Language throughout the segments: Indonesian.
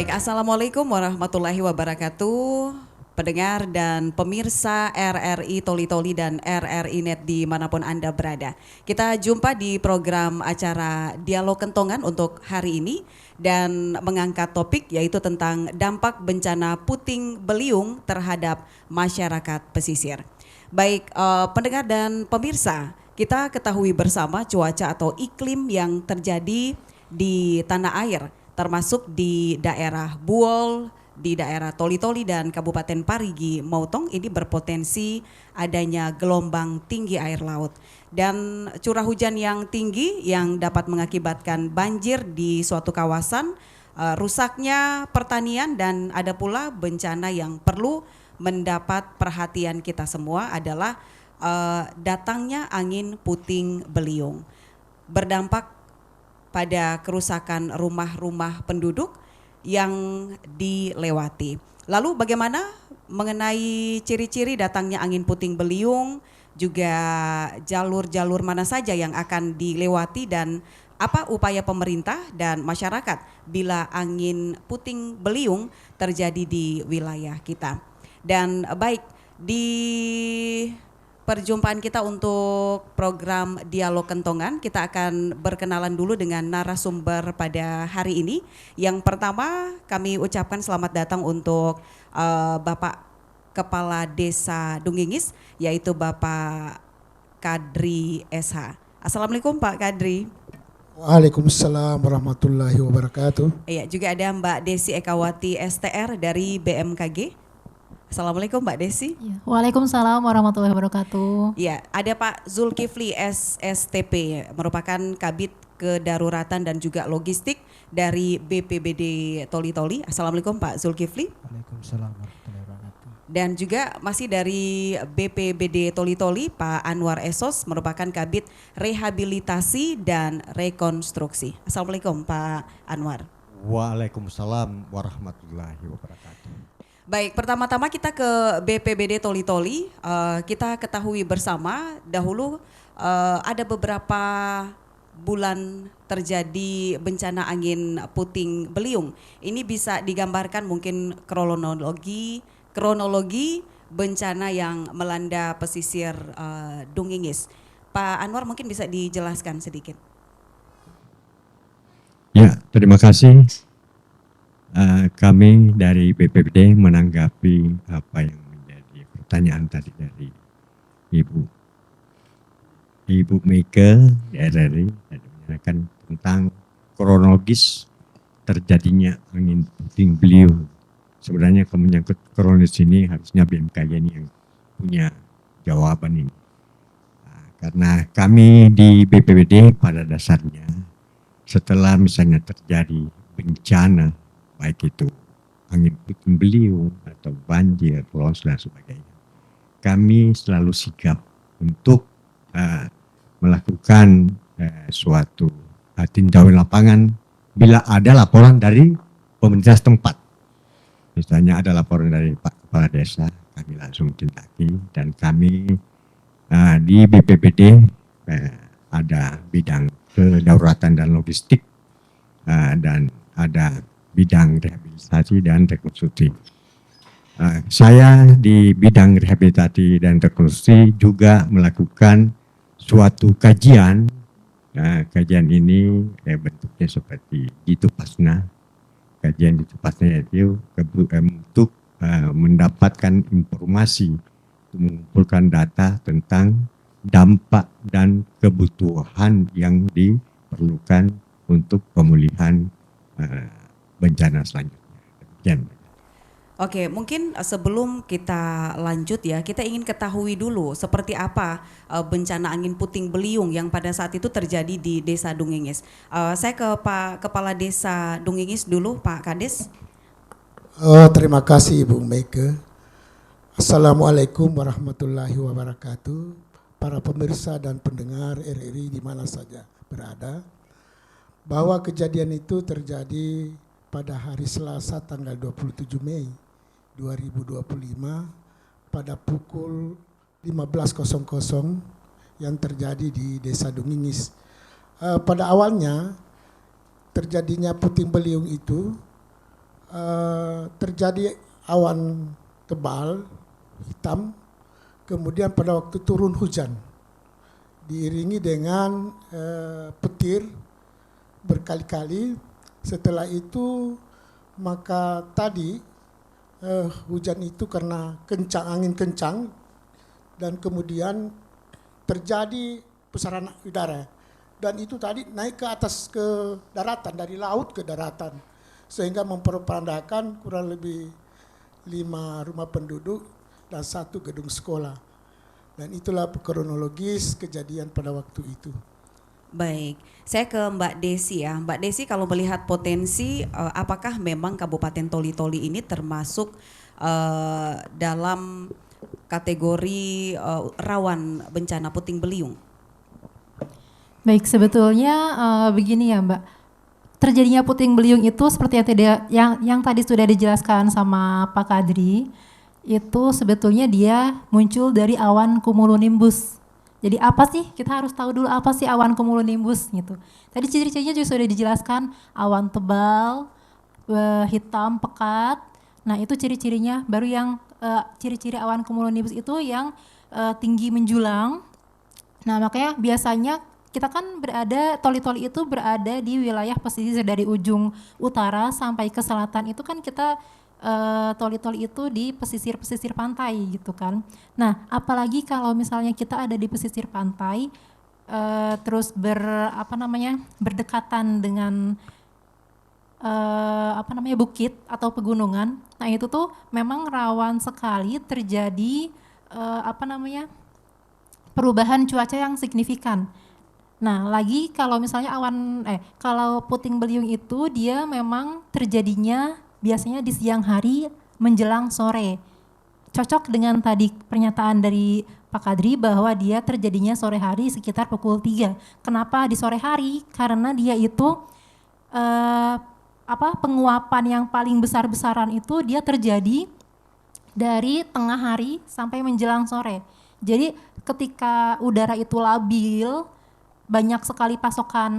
Baik, Assalamualaikum warahmatullahi wabarakatuh. Pendengar dan pemirsa RRI Toli-Toli dan RRI Net dimanapun Anda berada. Kita jumpa di program acara Dialog Kentongan untuk hari ini dan mengangkat topik yaitu tentang dampak bencana puting beliung terhadap masyarakat pesisir. Baik, pendengar dan pemirsa, kita ketahui bersama cuaca atau iklim yang terjadi di tanah air, termasuk di daerah Buol, di daerah Toli-Toli dan Kabupaten Parigi Motong ini berpotensi adanya gelombang tinggi air laut dan curah hujan yang tinggi yang dapat mengakibatkan banjir di suatu kawasan, rusaknya pertanian, dan ada pula bencana yang perlu mendapat perhatian kita semua adalah datangnya angin puting beliung berdampak pada kerusakan rumah-rumah penduduk yang dilewati. Lalu bagaimana mengenai ciri-ciri datangnya angin puting beliung, juga jalur-jalur mana saja yang akan dilewati dan apa upaya pemerintah dan masyarakat bila angin puting beliung terjadi di wilayah kita. Dan baik, di perjumpaan kita untuk program Dialog Kentongan, kita akan berkenalan dulu dengan narasumber pada hari ini. Yang pertama kami ucapkan selamat datang untuk Bapak Kepala Desa Dungingis, yaitu Bapak Kadri SH. Assalamualaikum Pak Kadri. Waalaikumsalam warahmatullahi wabarakatuh. Iya, juga ada Mbak Desi Ekawati STR dari BMKG. Assalamualaikum Mbak Desi. Ya. Waalaikumsalam warahmatullahi wabarakatuh. Ya, ada Pak Zulkifli SSTP, merupakan Kabid Kedaruratan dan juga Logistik dari BPBD Toli-Toli. Assalamualaikum Pak Zulkifli. Waalaikumsalam warahmatullahi wabarakatuh. Dan juga masih dari BPBD Toli-Toli, Pak Anwar Esos, merupakan Kabid Rehabilitasi dan Rekonstruksi. Assalamualaikum Pak Anwar. Waalaikumsalam warahmatullahi wabarakatuh. Baik, pertama-tama kita ke BPBD Toli-Toli. Kita ketahui bersama dahulu ada beberapa bulan terjadi bencana angin puting beliung. Ini bisa digambarkan mungkin kronologi bencana yang melanda pesisir Dungingis. Pak Anwar mungkin bisa dijelaskan sedikit. Ya, terima kasih. Kami dari BPBD menanggapi apa yang menjadi pertanyaan tadi dari Ibu Meike RRI menanyakan tentang kronologis terjadinya angin puting beliung. Sebenarnya kalau menyangkut kronologis ini harusnya BMKG ini yang punya jawaban ini. Karena kami di BPBD pada dasarnya setelah misalnya terjadi bencana, baik itu angin puting beliung atau banjir, loss dan sebagainya, kami selalu sigap untuk melakukan suatu tinjauan lapangan bila ada laporan dari pemerintah setempat. Misalnya ada laporan dari Pak Kepala Desa, kami langsung tindaki, dan kami di BPBD ada bidang kedaruratan dan logistik dan ada bidang rehabilitasi dan rekonstruksi. Saya di bidang rehabilitasi dan rekonstruksi juga melakukan suatu kajian. Kajian ini bentuknya seperti Ditupasna. Kajian Ditupasna itu untuk mendapatkan informasi, mengumpulkan data tentang dampak dan kebutuhan yang diperlukan untuk pemulihan bencana selanjutnya. Demikian. Oke, mungkin sebelum kita lanjut ya, kita ingin ketahui dulu seperti apa bencana angin puting beliung yang pada saat itu terjadi di Desa Dungingis. Saya ke Pak Kepala Desa Dungingis dulu, Pak Kades. Terima kasih Ibu Meike. Assalamualaikum warahmatullahi wabarakatuh. Para pemirsa dan pendengar RRI di mana saja berada. Bahwa kejadian itu terjadi pada hari Selasa tanggal 27 Mei 2025 pada pukul 15.00 yang terjadi di Desa Dungingis. Pada awalnya terjadinya puting beliung itu terjadi awan tebal hitam, kemudian pada waktu turun hujan diiringi dengan petir berkali-kali. Setelah itu maka tadi hujan itu karena kencang, angin kencang, dan kemudian terjadi pusaran udara, dan itu tadi naik ke atas ke daratan, dari laut ke daratan, sehingga memperandakan kurang lebih 5 rumah penduduk dan 1 gedung sekolah. Dan itulah kronologis kejadian pada waktu itu. Baik, saya ke Mbak Desi ya. Mbak Desi, kalau melihat potensi, apakah memang Kabupaten Toli-Toli ini termasuk dalam kategori rawan bencana puting beliung? Baik, sebetulnya begini ya Mbak. Terjadinya puting beliung itu seperti yang tadi sudah dijelaskan sama Pak Kadri, itu sebetulnya dia muncul dari awan cumulonimbus. Jadi apa sih? Kita harus tahu dulu apa sih awan cumulonimbus gitu. Tadi ciri-cirinya juga sudah dijelaskan, awan tebal, hitam pekat. Nah, itu ciri-cirinya. Baru yang ciri-ciri awan cumulonimbus itu yang tinggi menjulang. Nah, makanya biasanya kita kan Toli-Toli itu berada di wilayah pesisir dari ujung utara sampai ke selatan. Itu kan kita Toli-Toli itu di pesisir pantai gitu kan. Nah, apalagi kalau misalnya kita ada di pesisir pantai, terus berdekatan dengan bukit atau pegunungan. Nah, itu tuh memang rawan sekali terjadi perubahan cuaca yang signifikan. Nah, lagi kalau misalnya kalau puting beliung itu dia memang terjadinya biasanya di siang hari menjelang sore. Cocok dengan tadi pernyataan dari Pak Kadri bahwa dia terjadinya sore hari sekitar pukul 3. Kenapa di sore hari? Karena dia itu penguapan yang paling besar-besaran itu dia terjadi dari tengah hari sampai menjelang sore. Jadi ketika udara itu labil, banyak sekali pasokan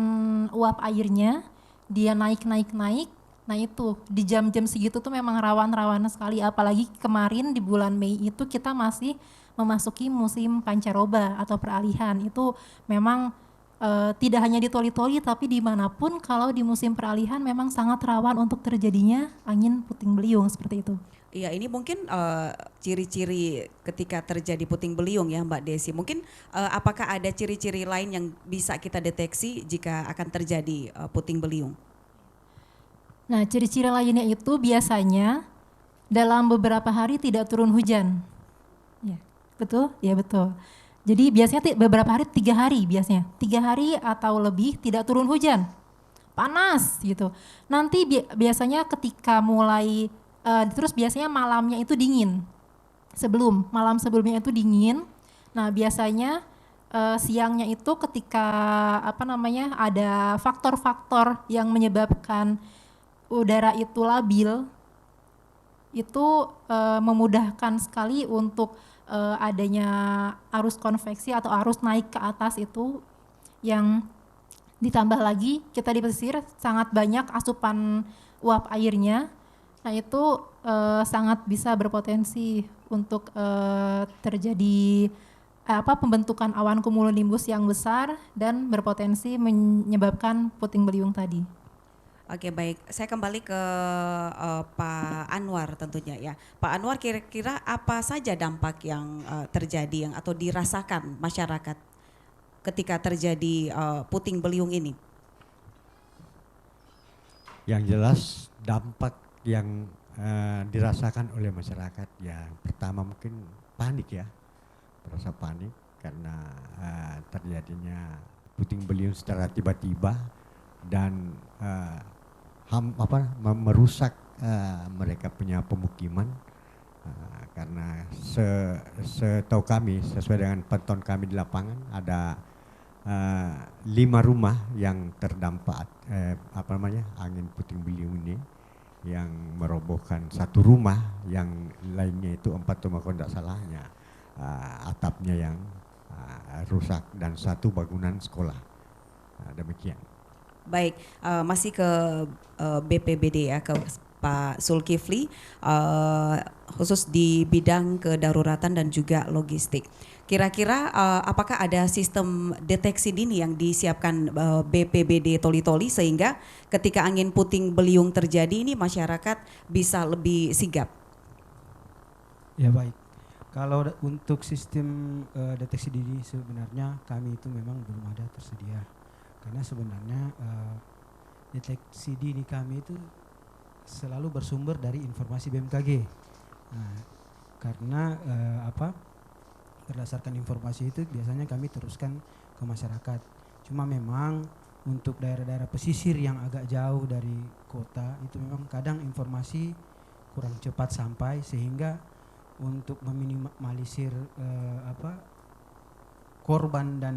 uap airnya, dia naik. Nah itu di jam-jam segitu tuh memang rawan sekali, apalagi kemarin di bulan Mei itu kita masih memasuki musim pancaroba atau peralihan. Itu memang tidak hanya di Toli-Toli tapi dimanapun kalau di musim peralihan memang sangat rawan untuk terjadinya angin puting beliung seperti itu. Iya, ini mungkin ciri-ciri ketika terjadi puting beliung ya Mbak Desi. Mungkin apakah ada ciri-ciri lain yang bisa kita deteksi jika akan terjadi puting beliung? Nah, ciri-ciri lainnya itu biasanya dalam beberapa hari tidak turun hujan. Ya, betul? Ya, betul. Jadi biasanya beberapa hari, 3 hari biasanya. 3 hari atau lebih tidak turun hujan. Panas gitu. Nanti biasanya ketika mulai, terus biasanya malamnya itu dingin. Malam sebelumnya itu dingin. Nah, biasanya siangnya itu ketika ada faktor-faktor yang menyebabkan udara itu labil, itu memudahkan sekali untuk adanya arus konveksi atau arus naik ke atas itu, yang ditambah lagi kita di pesisir sangat banyak asupan uap airnya. Nah itu sangat bisa berpotensi untuk terjadi pembentukan awan cumulonimbus yang besar dan berpotensi menyebabkan puting beliung tadi. Oke, baik, saya kembali ke Pak Anwar tentunya ya. Pak Anwar, kira-kira apa saja dampak yang terjadi atau dirasakan masyarakat ketika terjadi puting beliung ini? Yang jelas dampak yang dirasakan oleh masyarakat ya, pertama mungkin panik ya, merasa panik karena terjadinya puting beliung secara tiba-tiba dan merusak mereka punya pemukiman, karena setahu kami, sesuai dengan pantauan kami di lapangan, ada 5 rumah yang terdampak angin puting beliung ini, yang merobohkan 1 rumah, yang lainnya itu 4 rumah kalau tidak salahnya atapnya yang rusak, dan 1 bangunan sekolah. Demikian. Baik, masih ke BPBD ya, ke Pak Zulkifli, khusus di bidang kedaruratan dan juga logistik. Kira-kira apakah ada sistem deteksi dini yang disiapkan BPBD Toli-Toli sehingga ketika angin puting beliung terjadi ini masyarakat bisa lebih sigap? Ya baik. Kalau untuk sistem deteksi dini sebenarnya kami itu memang belum ada tersedia. Karena sebenarnya deteksi dini kami itu selalu bersumber dari informasi BMKG. Nah, karena berdasarkan informasi itu biasanya kami teruskan ke masyarakat. Cuma memang untuk daerah-daerah pesisir yang agak jauh dari kota itu memang kadang informasi kurang cepat sampai, sehingga untuk meminimalisir korban dan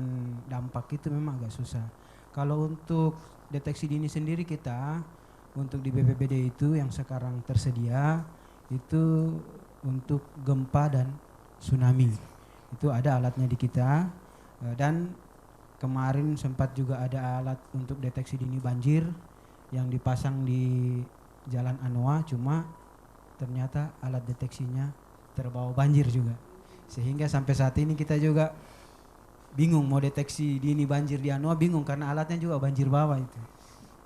dampak itu memang agak susah. Kalau untuk deteksi dini sendiri kita untuk di BPBD itu yang sekarang tersedia itu untuk gempa dan tsunami. Itu ada alatnya di kita, dan kemarin sempat juga ada alat untuk deteksi dini banjir yang dipasang di Jalan Anoa, cuma ternyata alat deteksinya terbawa banjir juga. Sehingga sampai saat ini kita juga bingung mau deteksi dini banjir di Anoa, bingung karena alatnya juga banjir bawah itu.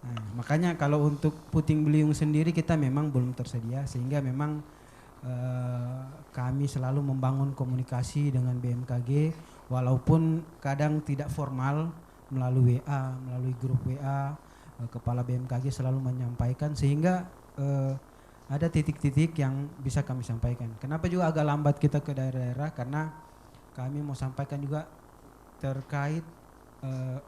Nah, makanya kalau untuk puting beliung sendiri kita memang belum tersedia, sehingga memang kami selalu membangun komunikasi dengan BMKG walaupun kadang tidak formal, melalui WA, melalui grup WA, kepala BMKG selalu menyampaikan, sehingga ada titik-titik yang bisa kami sampaikan. Kenapa juga agak lambat kita ke daerah-daerah, karena kami mau sampaikan juga terkait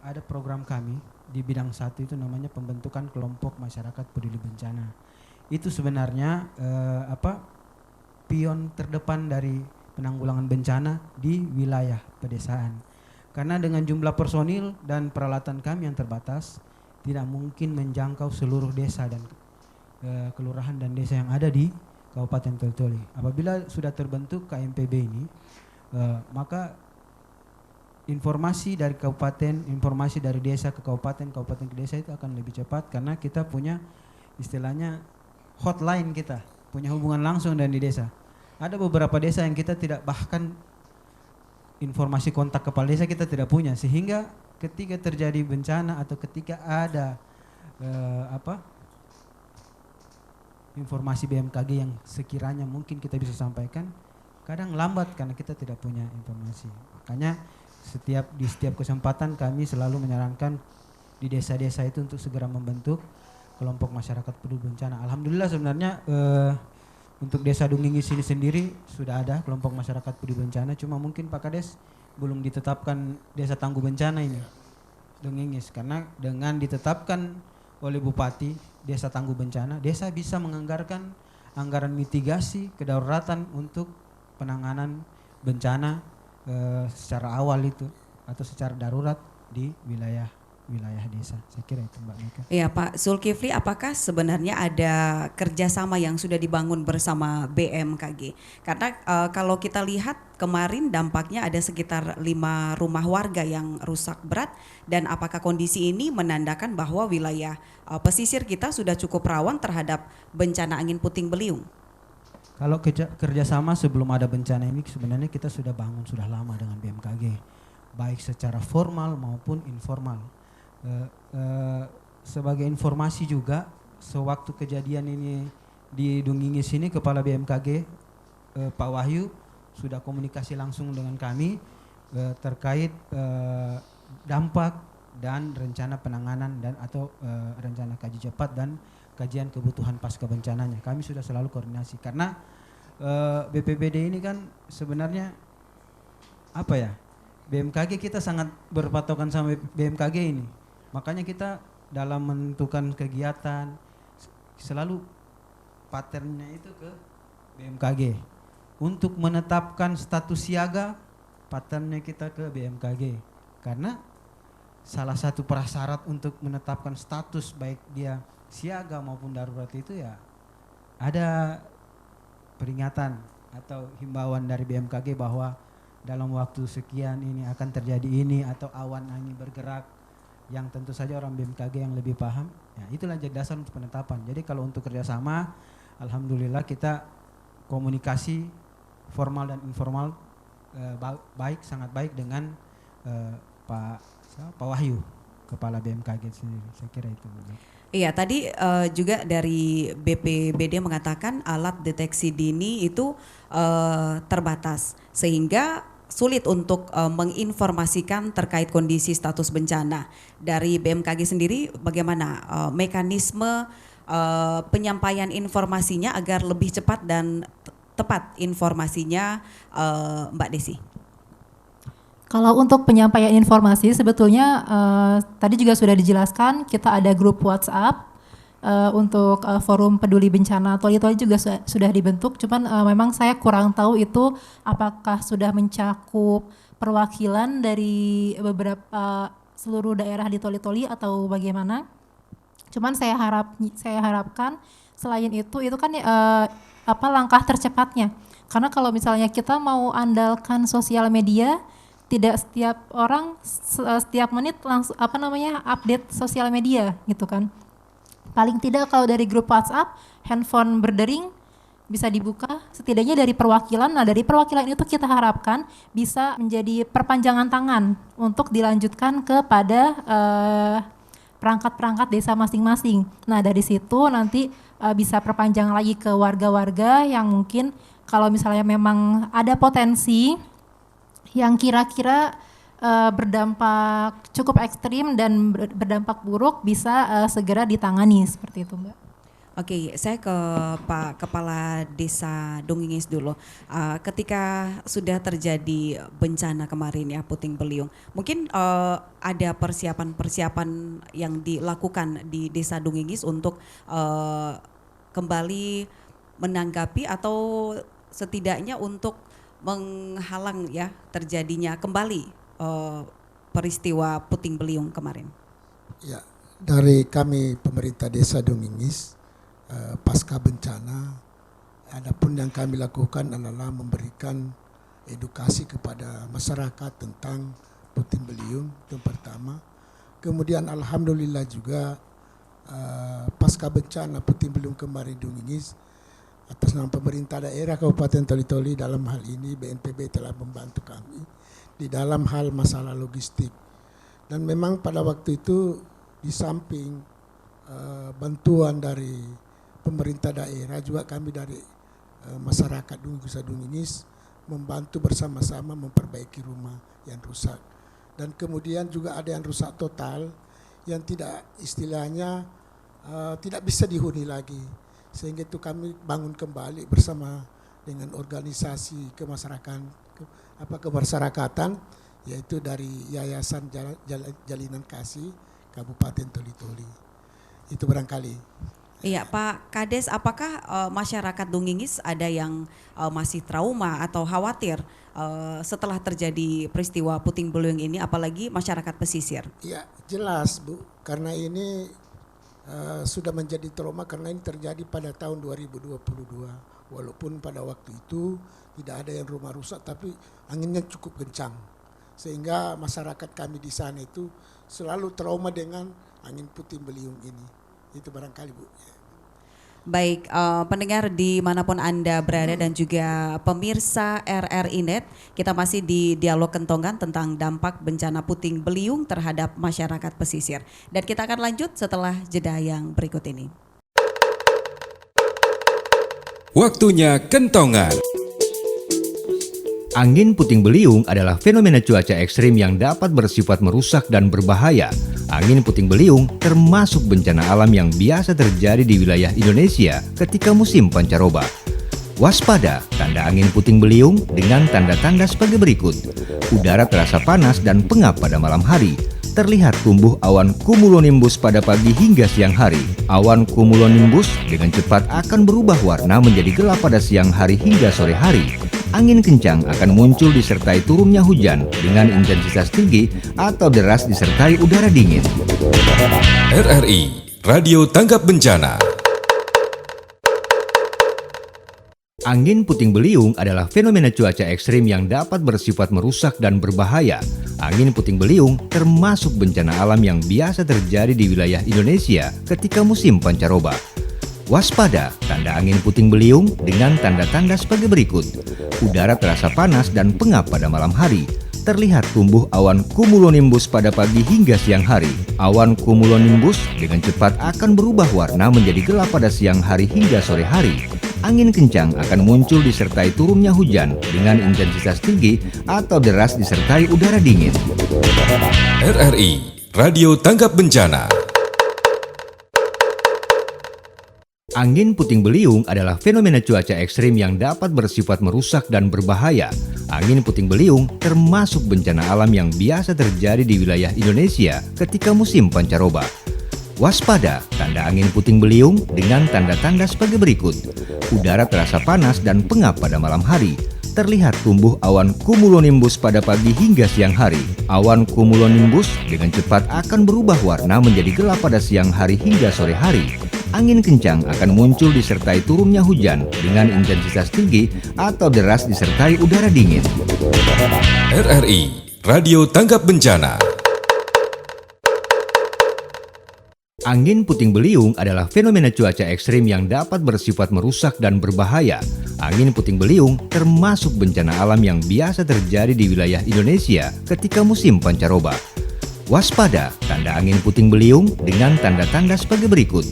ada program kami di bidang 1 itu namanya pembentukan kelompok masyarakat peduli bencana. Itu sebenarnya pion terdepan dari penanggulangan bencana di wilayah pedesaan. Karena dengan jumlah personil dan peralatan kami yang terbatas, tidak mungkin menjangkau seluruh desa dan kelurahan dan desa yang ada di Kabupaten Toli-Toli. Apabila sudah terbentuk KMPB ini, maka informasi dari kabupaten, informasi dari desa ke kabupaten, kabupaten ke desa itu akan lebih cepat, karena kita punya istilahnya hotline, kita punya hubungan langsung dengan di desa. Ada beberapa desa yang kita tidak, bahkan informasi kontak kepala desa kita tidak punya, sehingga ketika terjadi bencana atau ketika ada informasi BMKG yang sekiranya mungkin kita bisa sampaikan, kadang lambat karena kita tidak punya informasi. Makanya di setiap kesempatan kami selalu menyarankan di desa-desa itu untuk segera membentuk kelompok masyarakat peduli bencana. Alhamdulillah sebenarnya untuk desa Dungingis ini sendiri sudah ada kelompok masyarakat peduli bencana, cuma mungkin Pak Kades belum ditetapkan desa tangguh bencana ini Dungingis, karena dengan ditetapkan oleh Bupati desa tangguh bencana, desa bisa menganggarkan anggaran mitigasi kedaruratan untuk penanganan bencana secara awal itu atau secara darurat di wilayah desa. Saya kira itu Mbak Mika. Ya Pak Zulkifli, apakah sebenarnya ada kerjasama yang sudah dibangun bersama BMKG? Karena kalau kita lihat kemarin dampaknya ada sekitar 5 rumah warga yang rusak berat, dan apakah kondisi ini menandakan bahwa wilayah pesisir kita sudah cukup rawan terhadap bencana angin puting beliung? Kalau kerjasama sebelum ada bencana ini sebenarnya kita sudah bangun sudah lama dengan BMKG, baik secara formal maupun informal. Sebagai informasi juga, sewaktu kejadian ini di Dungingis ini, Kepala BMKG Pak Wahyu sudah komunikasi langsung dengan kami terkait dampak dan rencana penanganan dan atau rencana kaji cepat dan kajian kebutuhan pasca bencananya. Kami sudah selalu koordinasi, karena BPBD ini kan sebenarnya BMKG kita sangat berpatokan sama BMKG ini. Makanya kita dalam menentukan kegiatan selalu patternnya itu ke BMKG. Untuk menetapkan status siaga, patternnya kita ke BMKG. Karena salah satu prasyarat untuk menetapkan status baik dia siaga maupun darurat itu ya ada peringatan atau himbauan dari BMKG bahwa dalam waktu sekian ini akan terjadi ini, atau awan angin bergerak yang tentu saja orang BMKG yang lebih paham. Ya, itulah jadi dasar untuk penetapan. Jadi kalau untuk kerjasama, alhamdulillah kita komunikasi formal dan informal baik, sangat baik dengan Pak Wahyu, Kepala BMKG sendiri. Saya kira itu. Iya, tadi juga dari BPBD mengatakan alat deteksi dini itu terbatas sehingga sulit untuk menginformasikan terkait kondisi status bencana. Dari BMKG sendiri bagaimana mekanisme penyampaian informasinya agar lebih cepat dan tepat informasinya, Mbak Desi? Kalau untuk penyampaian informasi sebetulnya tadi juga sudah dijelaskan, kita ada grup WhatsApp untuk forum peduli bencana Toli-Toli juga sudah dibentuk, cuman memang saya kurang tahu itu apakah sudah mencakup perwakilan dari beberapa seluruh daerah di Toli-Toli atau bagaimana. Cuman saya harapkan selain itu kan langkah tercepatnya. Karena kalau misalnya kita mau andalkan sosial media, tidak setiap orang setiap menit langsung update sosial media gitu kan. Paling tidak kalau dari grup WhatsApp, handphone berdering bisa dibuka setidaknya dari perwakilan. Nah, dari perwakilan itu kita harapkan bisa menjadi perpanjangan tangan untuk dilanjutkan kepada perangkat-perangkat desa masing-masing. Nah, dari situ nanti bisa perpanjang lagi ke warga-warga yang mungkin kalau misalnya memang ada potensi yang kira-kira berdampak cukup ekstrim dan berdampak buruk bisa segera ditangani seperti itu, Mbak. Oke, saya ke Pak Kepala Desa Dongingis dulu. Ketika sudah terjadi bencana kemarin ya Puting Beliung, mungkin ada persiapan-persiapan yang dilakukan di Desa Dongingis untuk kembali menanggapi atau setidaknya untuk menghalang ya terjadinya kembali peristiwa Puting Beliung kemarin. Ya, dari kami pemerintah Desa Dongingis pasca bencana, adapun yang kami lakukan adalah memberikan edukasi kepada masyarakat tentang Puting Beliung itu pertama. Kemudian alhamdulillah juga pasca bencana Puting Beliung kemarin Dongingis, atas nama pemerintah daerah Kabupaten Toli-Toli dalam hal ini BNPB telah membantu kami di dalam hal masalah logistik. Dan memang pada waktu itu di samping bantuan dari pemerintah daerah juga kami dari masyarakat Desa Dongingis membantu bersama-sama memperbaiki rumah yang rusak. Dan kemudian juga ada yang rusak total yang tidak istilahnya tidak bisa dihuni lagi. Sehingga itu kami bangun kembali bersama dengan organisasi kemasyarakatan, yaitu dari Yayasan Jalinan Kasih Kabupaten Toli-Toli. Itu barangkali. Iya, Pak Kades, apakah masyarakat Dongingis ada yang masih trauma atau khawatir setelah terjadi peristiwa Puting Beliung ini, apalagi masyarakat pesisir? Iya, jelas Bu, karena ini sudah menjadi trauma karena ini terjadi pada tahun 2022. Walaupun pada waktu itu tidak ada yang rumah rusak, tapi anginnya cukup kencang. Sehingga masyarakat kami di sana itu selalu trauma dengan angin Puting Beliung ini. Itu barangkali Bu. Baik, pendengar dimanapun Anda berada dan juga pemirsa RRI Net, kita masih di Dialog Kentongan tentang dampak bencana Puting Beliung terhadap masyarakat pesisir. Dan kita akan lanjut setelah jeda yang berikut ini. Waktunya Kentongan. Angin puting beliung adalah fenomena cuaca ekstrim yang dapat bersifat merusak dan berbahaya. Angin puting beliung termasuk bencana alam yang biasa terjadi di wilayah Indonesia ketika musim pancaroba. Waspada tanda angin puting beliung dengan tanda-tanda sebagai berikut. Udara terasa panas dan pengap pada malam hari. Terlihat tumbuh awan cumulonimbus pada pagi hingga siang hari. Awan cumulonimbus dengan cepat akan berubah warna menjadi gelap pada siang hari hingga sore hari. Angin kencang akan muncul disertai turunnya hujan dengan intensitas tinggi atau deras disertai udara dingin. RRI, Radio Tanggap Bencana. Angin puting beliung adalah fenomena cuaca ekstrim yang dapat bersifat merusak dan berbahaya. Angin puting beliung termasuk bencana alam yang biasa terjadi di wilayah Indonesia ketika musim pancaroba. Waspada tanda angin puting beliung dengan tanda-tanda sebagai berikut. Udara terasa panas dan pengap pada malam hari. Terlihat tumbuh awan cumulonimbus pada pagi hingga siang hari. Awan cumulonimbus dengan cepat akan berubah warna menjadi gelap pada siang hari hingga sore hari. Angin kencang akan muncul disertai turunnya hujan dengan intensitas tinggi atau deras disertai udara dingin. RRI Radio Tanggap Bencana. Angin puting beliung adalah fenomena cuaca ekstrim yang dapat bersifat merusak dan berbahaya. Angin puting beliung termasuk bencana alam yang biasa terjadi di wilayah Indonesia ketika musim pancaroba. Waspada tanda angin puting beliung dengan tanda-tanda sebagai berikut. Udara terasa panas dan pengap pada malam hari. Terlihat tumbuh awan cumulonimbus pada pagi hingga siang hari. Awan cumulonimbus dengan cepat akan berubah warna menjadi gelap pada siang hari hingga sore hari. Angin kencang akan muncul disertai turunnya hujan dengan intensitas tinggi atau deras disertai udara dingin. RRI Radio Tanggap Bencana. Angin puting beliung adalah fenomena cuaca ekstrim yang dapat bersifat merusak dan berbahaya. Angin puting beliung termasuk bencana alam yang biasa terjadi di wilayah Indonesia ketika musim pancaroba. Waspada tanda angin puting beliung dengan tanda-tanda sebagai berikut.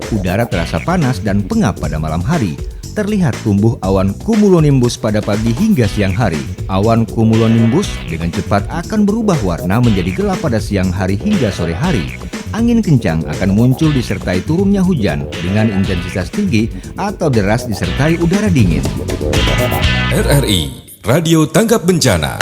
Udara terasa panas dan pengap pada malam hari. Terlihat tumbuh awan cumulonimbus pada pagi hingga siang hari. Awan cumulonimbus dengan cepat akan berubah warna menjadi gelap pada siang hari hingga sore hari. Angin kencang akan muncul disertai turunnya hujan dengan intensitas tinggi atau deras disertai udara dingin. RRI Radio Tanggap Bencana.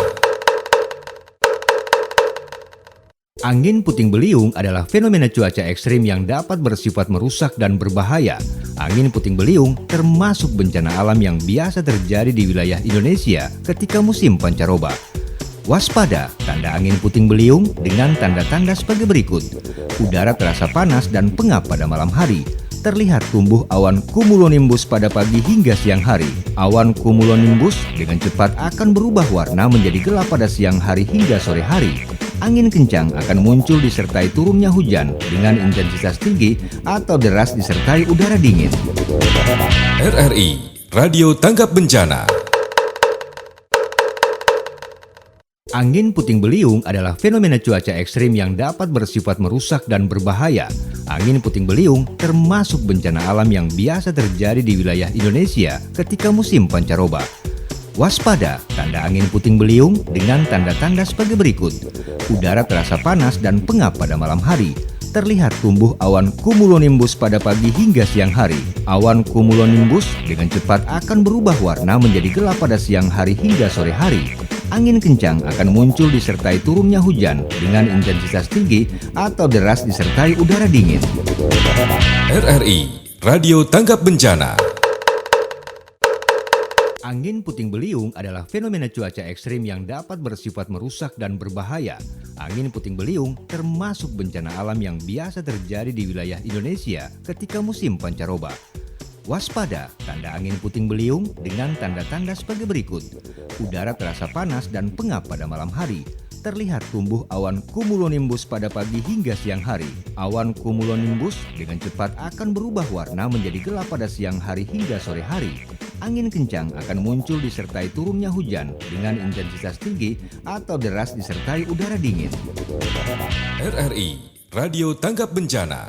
Angin puting beliung adalah fenomena cuaca ekstrim yang dapat bersifat merusak dan berbahaya. Angin puting beliung termasuk bencana alam yang biasa terjadi di wilayah Indonesia ketika musim pancaroba. Waspada tanda angin puting beliung dengan tanda-tanda sebagai berikut. Udara terasa panas dan pengap pada malam hari. Terlihat tumbuh awan cumulonimbus pada pagi hingga siang hari. Awan cumulonimbus dengan cepat akan berubah warna menjadi gelap pada siang hari hingga sore hari. Angin kencang akan muncul disertai turunnya hujan dengan intensitas tinggi atau deras disertai udara dingin. RRI Radio Tanggap Bencana. Angin puting beliung adalah fenomena cuaca ekstrim yang dapat bersifat merusak dan berbahaya. Angin puting beliung termasuk bencana alam yang biasa terjadi di wilayah Indonesia ketika musim pancaroba. Waspada tanda angin puting beliung dengan tanda-tanda sebagai berikut. Udara terasa panas dan pengap pada malam hari. Terlihat tumbuh awan cumulonimbus pada pagi hingga siang hari. Awan cumulonimbus dengan cepat akan berubah warna menjadi gelap pada siang hari hingga sore hari. Angin kencang akan muncul disertai turunnya hujan dengan intensitas tinggi atau deras disertai udara dingin. RRI Radio Tanggap Bencana. Angin puting beliung adalah fenomena cuaca ekstrim yang dapat bersifat merusak dan berbahaya. Angin puting beliung termasuk bencana alam yang biasa terjadi di wilayah Indonesia ketika musim pancaroba. Waspada tanda angin puting beliung dengan tanda-tanda sebagai berikut. Udara terasa panas dan pengap pada malam hari. Terlihat tumbuh awan cumulonimbus pada pagi hingga siang hari. Awan cumulonimbus dengan cepat akan berubah warna menjadi gelap pada siang hari hingga sore hari. Angin kencang akan muncul disertai turunnya hujan dengan intensitas tinggi atau deras disertai udara dingin. RRI Radio Tanggap Bencana.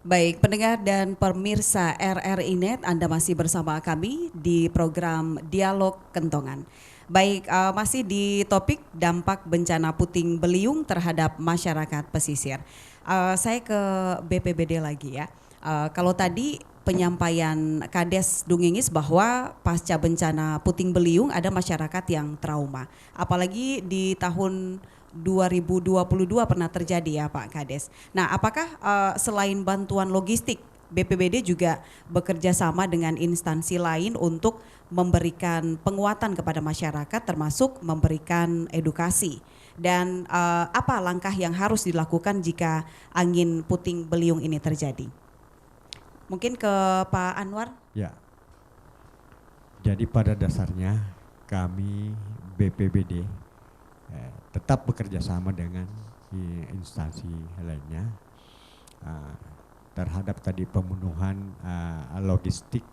Baik, pendengar dan pemirsa RRI Net, Anda masih bersama kami di program Dialog Kentongan. Baik, masih di topik dampak bencana puting beliung terhadap masyarakat pesisir. Saya ke BPBD lagi ya. Kalau tadi penyampaian Kades Dungingis bahwa pasca bencana puting beliung ada masyarakat yang trauma. Apalagi di tahun 2022 pernah terjadi ya Pak Kades. Nah, apakah selain bantuan logistik, BPBD juga bekerja sama dengan instansi lain untuk memberikan penguatan kepada masyarakat termasuk memberikan edukasi? Dan apa langkah yang harus dilakukan jika angin puting beliung ini terjadi? Mungkin ke Pak Anwar? Ya, jadi pada dasarnya kami BPBD tetap bekerja sama dengan instansi lainnya terhadap tadi pemenuhan logistik.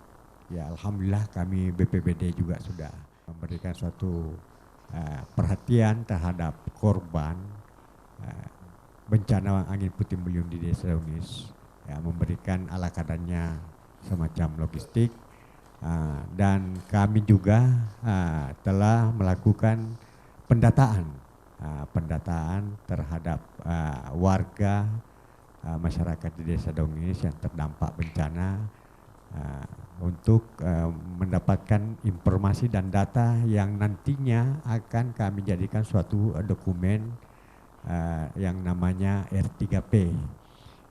Ya, alhamdulillah kami BPBD juga sudah memberikan suatu perhatian terhadap korban bencana angin puting beliung di Desa Daungis, ya, memberikan ala kadarnya semacam logistik, dan kami juga telah melakukan pendataan terhadap warga masyarakat di Desa Daungis yang terdampak bencana untuk mendapatkan informasi dan data yang nantinya akan kami jadikan suatu dokumen yang namanya R3P,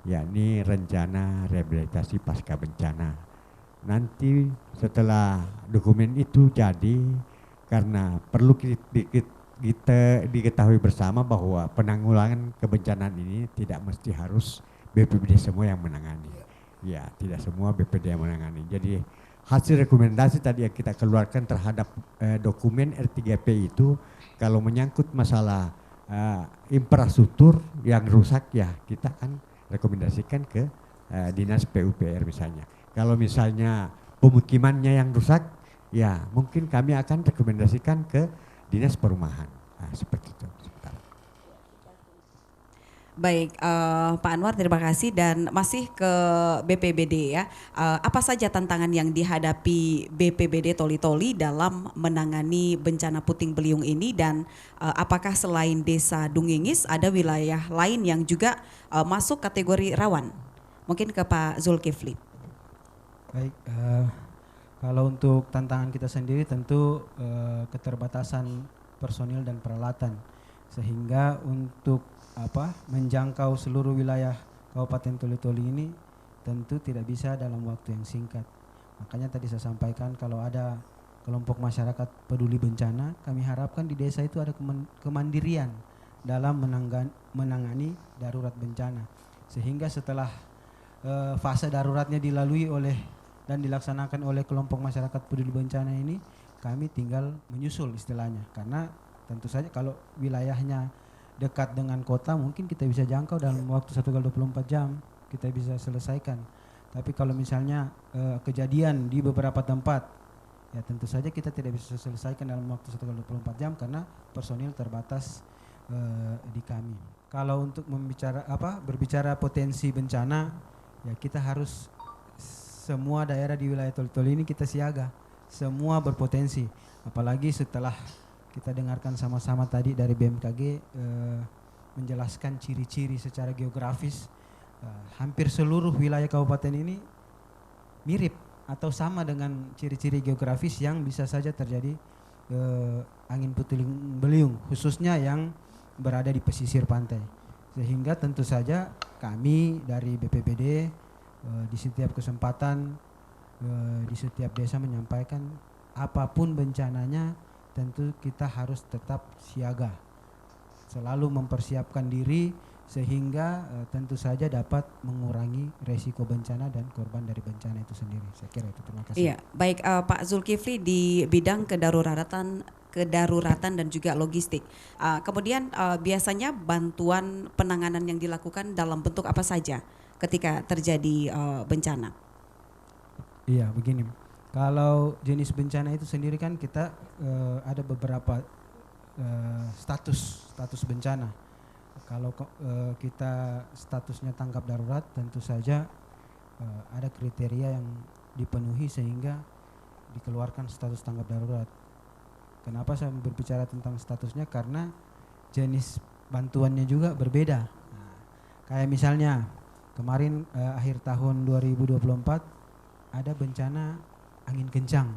yakni Rencana Rehabilitasi Pasca Bencana. Nanti setelah dokumen itu jadi, karena perlu kita diketahui bersama bahwa penanggulangan kebencanaan ini tidak mesti harus BPBD semua yang menangani. Ya, tidak semua BPD yang menangani. Jadi hasil rekomendasi tadi yang kita keluarkan terhadap dokumen R3P itu, kalau menyangkut masalah infrastruktur yang rusak, ya kita akan rekomendasikan ke Dinas PUPR misalnya. Kalau misalnya pemukimannya yang rusak, ya mungkin kami akan rekomendasikan ke Dinas Perumahan. Seperti itu. Baik, Pak Anwar, terima kasih, dan masih ke BPBD ya. Apa saja tantangan yang dihadapi BPBD Toli-Toli dalam menangani bencana puting beliung ini, dan apakah selain Desa Dungingis ada wilayah lain yang juga masuk kategori rawan? Mungkin ke Pak Zulkifli. Baik, kalau untuk tantangan kita sendiri tentu keterbatasan personil dan peralatan, sehingga untuk menjangkau seluruh wilayah Kabupaten Toli-Toli ini tentu tidak bisa dalam waktu yang singkat. Makanya tadi saya sampaikan kalau ada kelompok masyarakat peduli bencana, kami harapkan di desa itu ada kemandirian dalam menangani darurat bencana, sehingga setelah fase daruratnya dilalui oleh dan dilaksanakan oleh kelompok masyarakat peduli bencana ini, kami tinggal menyusul istilahnya. Karena tentu saja kalau wilayahnya dekat dengan kota, mungkin kita bisa jangkau dalam waktu 1x24 jam kita bisa selesaikan. Tapi kalau misalnya kejadian di beberapa tempat, ya tentu saja kita tidak bisa selesaikan dalam waktu 1x24 jam karena personil terbatas di kami. Kalau untuk berbicara potensi bencana, ya kita harus semua daerah di wilayah Toli-Toli ini kita siaga, semua berpotensi. Apalagi setelah kita dengarkan sama-sama tadi dari BMKG menjelaskan ciri-ciri secara geografis, hampir seluruh wilayah kabupaten ini mirip atau sama dengan ciri-ciri geografis yang bisa saja terjadi angin puting beliung, khususnya yang berada di pesisir pantai. Sehingga tentu saja kami dari BPBD di setiap kesempatan, di setiap desa menyampaikan apapun bencananya, tentu kita harus tetap siaga, selalu mempersiapkan diri sehingga tentu saja dapat mengurangi resiko bencana dan korban dari bencana itu sendiri. Saya kira itu. Terima kasih. Iya, baik, Pak Zulkifli di bidang kedaruratan dan juga logistik. Kemudian biasanya bantuan penanganan yang dilakukan dalam bentuk apa saja ketika terjadi bencana? Iya, begini. Kalau jenis bencana itu sendiri kan kita ada beberapa status bencana. Kalau kita statusnya tanggap darurat, tentu saja ada kriteria yang dipenuhi sehingga dikeluarkan status tanggap darurat. Kenapa saya berbicara tentang statusnya? Karena jenis bantuannya juga berbeda. Nah, kayak misalnya kemarin akhir tahun 2024 ada bencana angin kencang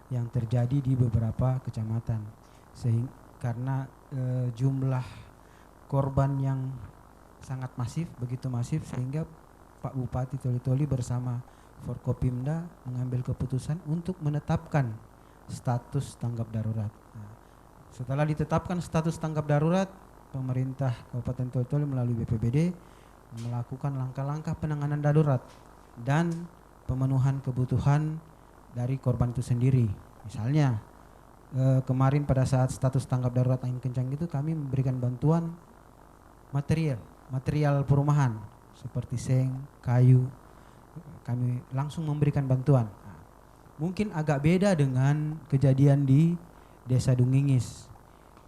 yang terjadi di beberapa kecamatan, sehingga karena jumlah korban yang sangat masif, begitu masif, sehingga Pak Bupati Toli-Toli bersama Forkopimda mengambil keputusan untuk menetapkan status tanggap darurat. Nah, setelah ditetapkan status tanggap darurat, pemerintah Kabupaten Toli-Toli melalui BPBD melakukan langkah-langkah penanganan darurat dan pemenuhan kebutuhan dari korban itu sendiri. Misalnya kemarin pada saat status tanggap darurat angin kencang itu kami memberikan bantuan material perumahan seperti seng, kayu, kami langsung memberikan bantuan. Nah, mungkin agak beda dengan kejadian di Desa Dungingis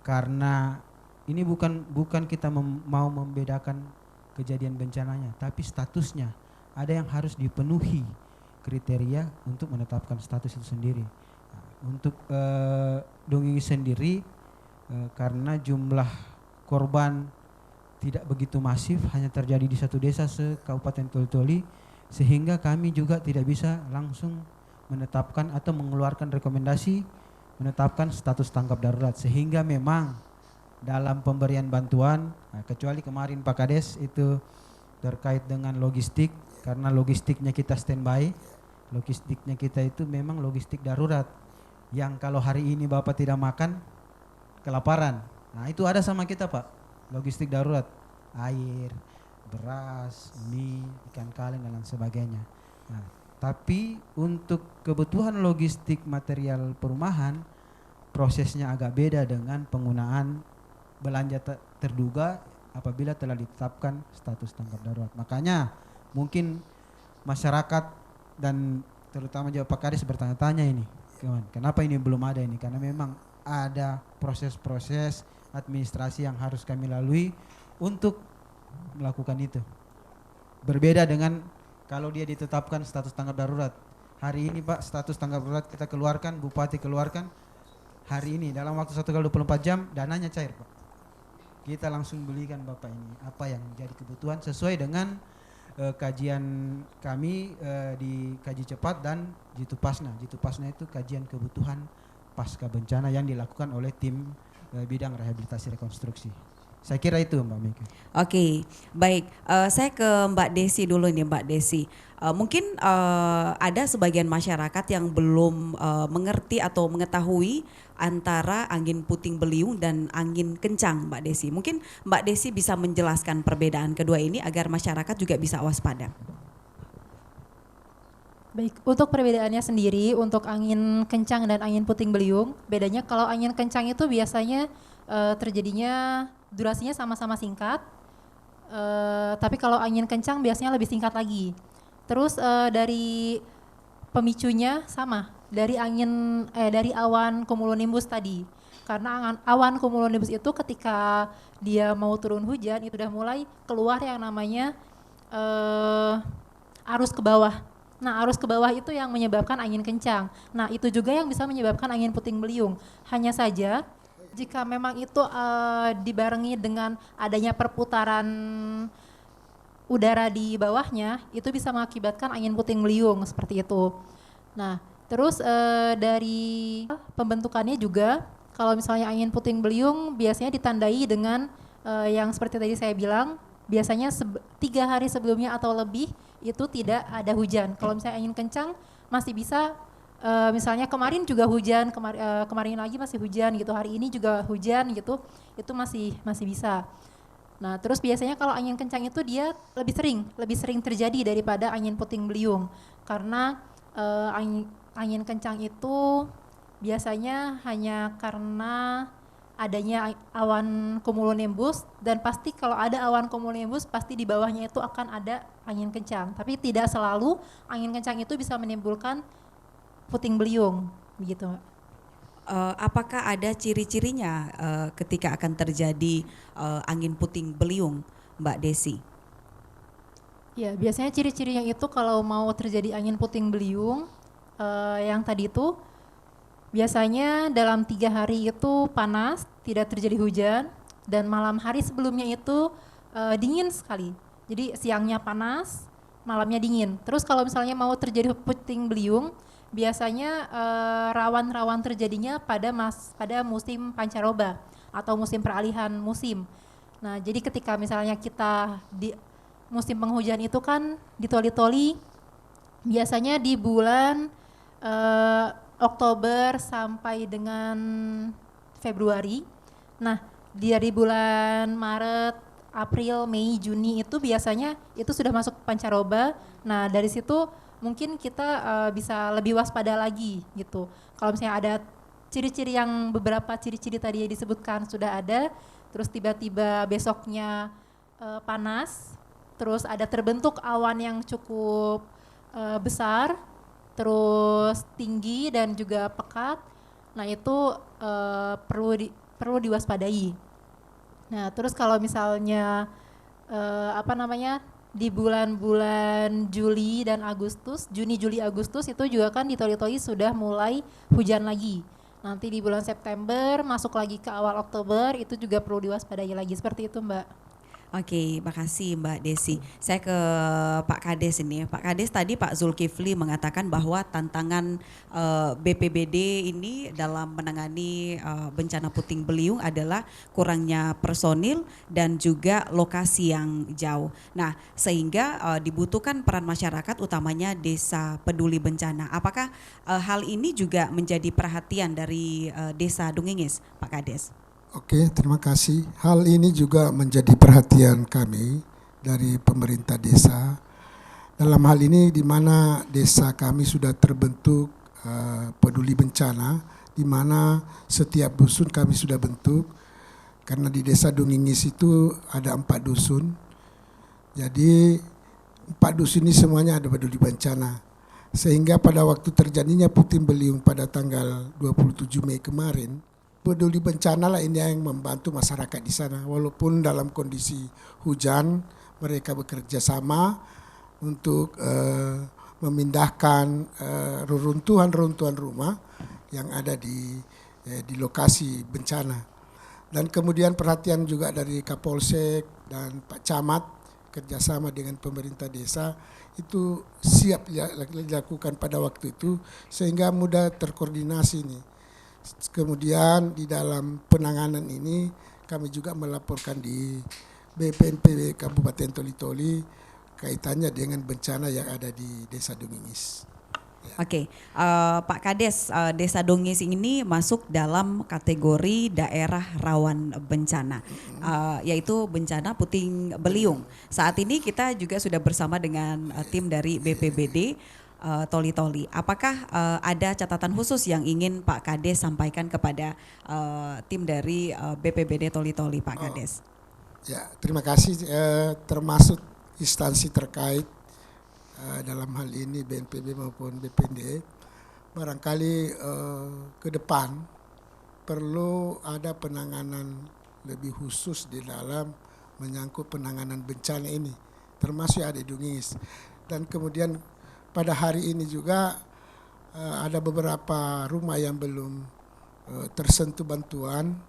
karena ini bukan kita mau membedakan kejadian bencananya, tapi statusnya ada yang harus dipenuhi kriteria untuk menetapkan status itu sendiri. Nah, untuk Dungingis sendiri karena jumlah korban tidak begitu masif, hanya terjadi di satu desa se-Kabupaten Toli-Toli, sehingga kami juga tidak bisa langsung menetapkan atau mengeluarkan rekomendasi menetapkan status tanggap darurat, sehingga memang dalam pemberian bantuan, kecuali kemarin Pak Kades itu terkait dengan logistik, karena logistiknya kita standby, logistiknya kita itu memang logistik darurat, yang kalau hari ini Bapak tidak makan, kelaparan. Nah itu ada sama kita Pak, logistik darurat, air, beras, mie, ikan kaleng dan lain sebagainya. Nah, tapi untuk kebutuhan logistik material perumahan, prosesnya agak beda dengan penggunaan belanja terduga apabila telah ditetapkan status tanggap darurat. Makanya mungkin masyarakat dan terutama juga Pak Kades bertanya-tanya ini, kenapa ini belum ada ini? Karena memang ada proses-proses administrasi yang harus kami lalui untuk melakukan itu. Berbeda dengan kalau dia ditetapkan status tanggap darurat. Hari ini Pak status tanggap darurat kita keluarkan, Bupati keluarkan, hari ini dalam waktu 1x24 jam dananya cair Pak. Kita langsung belikan Bapak ini apa yang menjadi kebutuhan sesuai dengan kajian kami di Kaji Cepat dan Jitupasna. Jitupasna itu kajian kebutuhan pasca bencana yang dilakukan oleh tim bidang rehabilitasi rekonstruksi. Saya kira itu Mbak Mika. Oke, baik. Saya ke Mbak Desi dulu nih Mbak Desi. Mungkin ada sebagian masyarakat yang belum mengerti atau mengetahui antara angin puting beliung dan angin kencang Mbak Desi. Mungkin Mbak Desi bisa menjelaskan perbedaan kedua ini agar masyarakat juga bisa waspada. Baik, untuk perbedaannya sendiri untuk angin kencang dan angin puting beliung, bedanya kalau angin kencang itu biasanya terjadinya durasinya sama-sama singkat, tapi kalau angin kencang biasanya lebih singkat lagi. Terus dari pemicunya sama, dari dari awan cumulonimbus tadi. Karena awan cumulonimbus itu ketika dia mau turun hujan itu udah mulai keluar yang namanya arus ke bawah. Nah, arus ke bawah itu yang menyebabkan angin kencang. Nah, itu juga yang bisa menyebabkan angin puting beliung. Hanya saja jika memang itu dibarengi dengan adanya perputaran udara di bawahnya, itu bisa mengakibatkan angin puting beliung seperti itu. Nah, terus dari pembentukannya juga, kalau misalnya angin puting beliung biasanya ditandai dengan yang seperti tadi saya bilang, biasanya 3 hari sebelumnya atau lebih itu tidak ada hujan. Kalau misalnya angin kencang masih bisa, misalnya kemarin juga hujan, kemarin lagi masih hujan gitu, hari ini juga hujan gitu, itu masih bisa. Nah, terus biasanya kalau angin kencang itu dia lebih sering terjadi daripada angin puting beliung, karena angin kencang itu biasanya hanya karena adanya awan cumulonimbus, dan pasti kalau ada awan cumulonimbus pasti di bawahnya itu akan ada angin kencang, tapi tidak selalu angin kencang itu bisa menimbulkan puting beliung begitu. Apakah ada ciri-cirinya ketika akan terjadi angin puting beliung, Mbak Desi? Ya, biasanya ciri-cirinya itu kalau mau terjadi angin puting beliung yang tadi itu biasanya dalam 3 hari itu panas, tidak terjadi hujan, dan malam hari sebelumnya itu dingin sekali. Jadi siangnya panas, malamnya dingin. Terus kalau misalnya mau terjadi puting beliung, biasanya rawan terjadinya pada musim pancaroba atau musim peralihan musim. Nah, jadi ketika misalnya kita di musim penghujan itu kan di Toli-Toli biasanya di bulan Oktober sampai dengan Februari. Nah, dari bulan Maret, April, Mei, Juni itu biasanya itu sudah masuk pancaroba. Nah, dari situ mungkin kita bisa lebih waspada lagi gitu. Kalau misalnya ada ciri-ciri yang beberapa ciri-ciri tadi yang disebutkan sudah ada, terus tiba-tiba besoknya panas, terus ada terbentuk awan yang cukup besar, terus tinggi dan juga pekat. Nah itu perlu diwaspadai. Nah terus kalau misalnya di bulan-bulan Juli dan Agustus, Juni, Juli, Agustus itu juga kan di Toli-Toli sudah mulai hujan lagi. Nanti di bulan September masuk lagi ke awal Oktober itu juga perlu diwaspadai lagi, seperti itu Mbak. Oke, makasih Mbak Desi. Saya ke Pak Kades ini. Pak Kades tadi Pak Zulkifli mengatakan bahwa tantangan BPBD ini dalam menangani bencana puting beliung adalah kurangnya personil dan juga lokasi yang jauh. Nah, sehingga dibutuhkan peran masyarakat utamanya desa peduli bencana. Apakah hal ini juga menjadi perhatian dari Desa Dungingis, Pak Kades? Oke, terima kasih. Hal ini juga menjadi perhatian kami dari pemerintah desa. Dalam hal ini di mana desa kami sudah terbentuk peduli bencana, di mana setiap dusun kami sudah bentuk. Karena di desa Dungingis itu ada 4 dusun. Jadi 4 dusun ini semuanya ada peduli bencana. Sehingga pada waktu terjadinya puting beliung pada tanggal 27 Mei kemarin, peduli bencana lah ini yang membantu masyarakat di sana. Walaupun dalam kondisi hujan, mereka bekerja sama untuk memindahkan reruntuhan-reruntuhan rumah yang ada di lokasi bencana. Dan kemudian perhatian juga dari Kapolsek dan Pak Camat kerjasama dengan pemerintah desa itu siap dilakukan pada waktu itu sehingga mudah terkoordinasi nih. Kemudian di dalam penanganan ini kami juga melaporkan di BPNPB Kabupaten Toli-Toli kaitannya dengan bencana yang ada di Desa Dungingis. Ya. Oke, Pak Kades, Desa Dungingis ini masuk dalam kategori daerah rawan bencana, yaitu bencana puting beliung. Saat ini kita juga sudah bersama dengan tim dari BPBD Toli-Toli. Apakah ada catatan khusus yang ingin Pak Kades sampaikan kepada tim dari BPBD Toli-Toli, Pak Kades? Ya, terima kasih. Termasuk instansi terkait dalam hal ini BNPB maupun BPD, barangkali ke depan perlu ada penanganan lebih khusus di dalam menyangkut penanganan bencana ini, termasuk ada di Dungingis. Dan kemudian pada hari ini juga ada beberapa rumah yang belum tersentuh bantuan,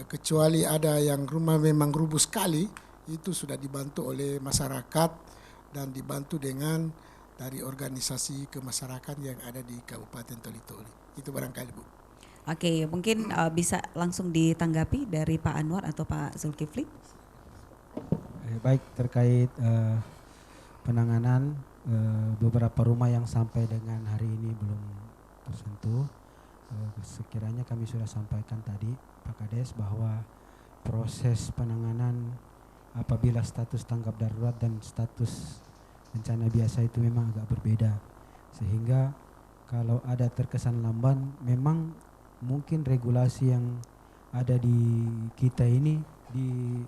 kecuali ada yang rumah memang rubuh sekali, itu sudah dibantu oleh masyarakat dan dibantu dengan dari organisasi kemasyarakatan yang ada di Kabupaten Toli-Toli. Itu barangkali Bu. Oke, mungkin bisa langsung ditanggapi dari Pak Anwar atau Pak Zulkifli. Baik, terkait penanganan beberapa rumah yang sampai dengan hari ini belum tersentuh, sekiranya kami sudah sampaikan tadi Pak Kades bahwa proses penanganan apabila status tanggap darurat dan status bencana biasa itu memang agak berbeda, sehingga kalau ada terkesan lamban memang mungkin regulasi yang ada di kita ini di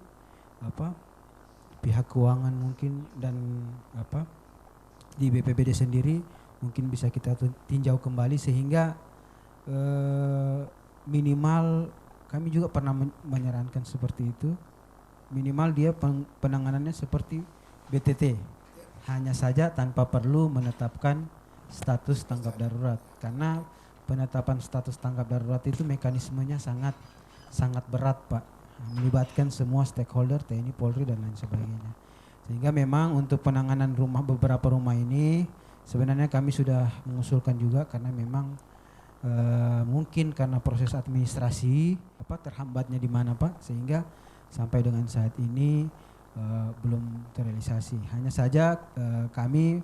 pihak keuangan mungkin dan di BPBD sendiri mungkin bisa kita tinjau kembali sehingga minimal kami juga pernah menyarankan seperti itu, minimal dia penanganannya seperti BTT, hanya saja tanpa perlu menetapkan status tanggap darurat, karena penetapan status tanggap darurat itu mekanismenya sangat berat Pak, melibatkan semua stakeholder TNI, Polri dan lain sebagainya, sehingga memang untuk penanganan beberapa rumah ini sebenarnya kami sudah mengusulkan juga karena memang mungkin karena proses administrasi terhambatnya di mana Pak, sehingga sampai dengan saat ini belum terrealisasi. Hanya saja kami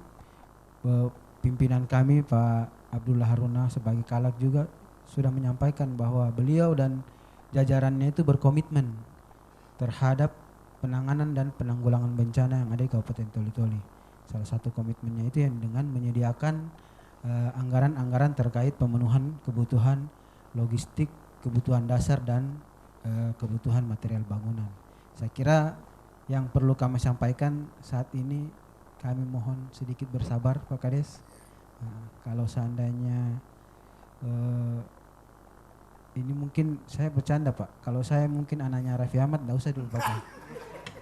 pimpinan kami Pak Abdullah Haruna sebagai Kalak juga sudah menyampaikan bahwa beliau dan jajarannya itu berkomitmen terhadap penanganan dan penanggulangan bencana yang ada di Kabupaten Toli-Toli. Salah satu komitmennya itu yang dengan menyediakan anggaran-anggaran terkait pemenuhan kebutuhan logistik, kebutuhan dasar dan kebutuhan material bangunan. Saya kira yang perlu kami sampaikan saat ini, kami mohon sedikit bersabar Pak Kades. Kalau seandainya ini mungkin saya bercanda Pak, kalau saya mungkin anaknya Raffi Ahmad, enggak usah dulu Pak.